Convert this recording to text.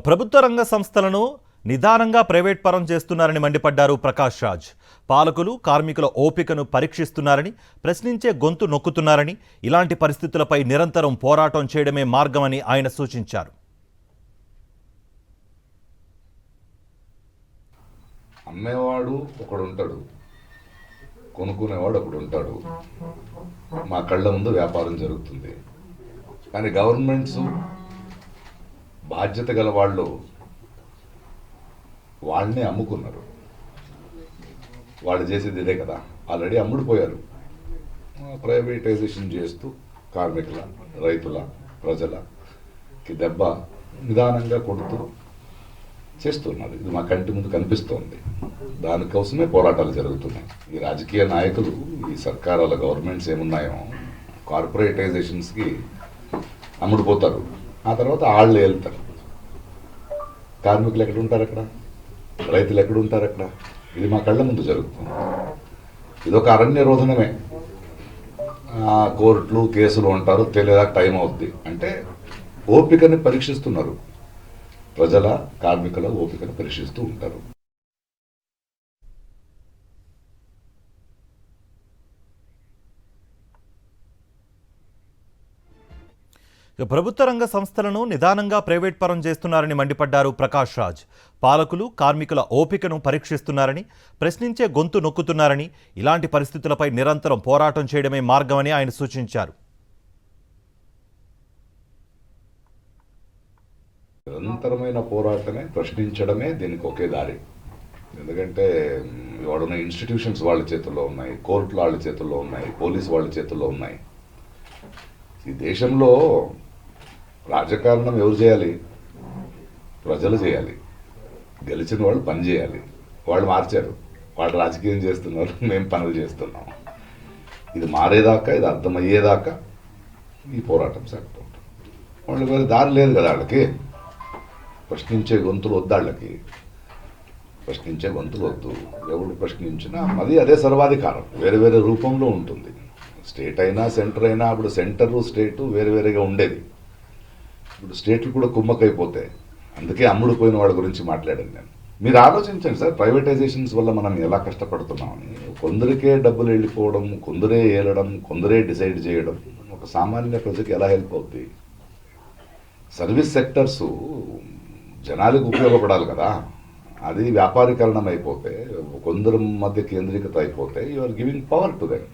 ప్రభుత్వ రంగ సంస్థలను నిదానంగా ప్రైవేట్ పరం చేస్తున్నారని మండిపడ్డారు ప్రకాష్ రాజ్. పాలకులు కార్మికుల ఓపికను పరీక్షిస్తున్నారని, ప్రశ్నించే గొంతు నొక్కుతున్నారని, ఇలాంటి పరిస్థితులపై నిరంతరం పోరాటం చేయడమే మార్గమని ఆయన సూచించారు. అమ్మేవాడు ఒకడుంటాడు, కొనుక్కునేవాడు ఒకడుంటాడు. మా కళ్ళ ముందు వ్యాపారం జరుగుతుంది. కానీ గవర్నమెంట్స్ బాధ్యత గల వాళ్ళు వాళ్ళని అమ్ముకున్నారు. వాళ్ళు చేసేది ఇదే కదా, ఆల్రెడీ అమ్ముడుపోయారు. ప్రైవేటైజేషన్ చేస్తూ కార్మికుల, రైతుల, ప్రజలకి దెబ్బ నిదానంగా కొడుతూ చేస్తున్నారు. ఇది మా కంటి ముందు కనిపిస్తోంది. దానికోసమే పోరాటాలు జరుగుతున్నాయి. ఈ రాజకీయ నాయకులు, ఈ సర్కారాల గవర్నమెంట్స్ ఏమున్నాయో కార్పొరేటైజేషన్స్కి అమ్ముడుపోతారు. ఆ తర్వాత వాళ్ళు వెళ్తారు. కార్మికులు ఎక్కడ ఉంటారు అక్కడ, రైతులు ఎక్కడ ఉంటారు అక్కడ. ఇది మా కళ్ళ ముందు జరుగుతుంది. ఇదొక అరణ్య రోధనమే. కోర్టులు, కేసులు అంటారు, తెలియదా టైం అవుద్ది అంటే ఓపికని పరీక్షిస్తున్నారు. ప్రజల, కార్మికుల ఓపికను పరీక్షిస్తూ ఉంటారు. ప్రభుత్వ రంగ సంస్థలను నిదానంగా ప్రైవేట్ పరం చేస్తున్నారని మండిపడ్డారు ప్రకాష్ రాజ్. పాలకులు కార్మికుల ఓపికను పరీక్షిస్తున్నారని, ప్రశ్నించే గొంతు నొక్కుతున్నారని, ఇలాంటి పరిస్థితులపై నిరంతరం పోరాటం చేయడమే మార్గమని ఆయన సూచించారు. నిరంతరమైన పోరాటమే, ప్రశ్నించడమే దీనికి ఒకే దారి. ఎందుకంటే ఇవాడున్న ఇన్స్టిట్యూషన్స్ వాళ్ళ చేతుల్లో ఉన్నాయి, కోర్టులు వాళ్ళ చేతుల్లో ఉన్నాయి, పోలీసు వాళ్ళ చేతుల్లో ఉన్నాయి. ఈ దేశంలో రాజకారణం ఎవరు చేయాలి? ప్రజలు చేయాలి. గెలిచిన వాళ్ళు పని చేయాలి. వాళ్ళు మార్చారు, వాళ్ళు రాజకీయం చేస్తున్నారు, మేము పనులు చేస్తున్నాం. ఇది మారేదాకా, ఇది అర్థమయ్యేదాకా ఈ పోరాటం సాగుతూ ఉంటుంది. వాళ్ళు వేరే దారి లేదు కదా వాళ్ళకి. ప్రశ్నించే గొంతులు వద్దు వాళ్ళకి. ప్రశ్నించే గొంతులు వద్దు. ఎవరు ప్రశ్నించినా అది అదే సర్వాధికారం, వేరే వేరే రూపంలో ఉంటుంది. స్టేట్ అయినా సెంటర్ అయినా, అప్పుడు సెంటరు స్టేటు వేరే వేరేగా ఉండేది. ఇప్పుడు స్టేట్లు కూడా కుమ్మకైపోతాయి. అందుకే అమ్ముడుపోయిన వాళ్ళ గురించి మాట్లాడాను నేను. మీరు ఆలోచించండి సార్, ప్రైవేటైజేషన్స్ వల్ల మనం ఎలా కష్టపడుతున్నామని. కొందరికే డబ్బులు వెళ్ళిపోవడం, కొందరే ఏలడం, కొందరే డిసైడ్ చేయడం ఒక సామాన్య ప్రజకి ఎలా హెల్ప్ అవుతుంది? సర్వీస్ సెక్టర్స్ జనాలకు ఉపయోగపడాలి కదా. అది వ్యాపారీకరణం అయిపోతే, కొందరు మధ్య కేంద్రీకృత అయిపోతే, you are giving power to them.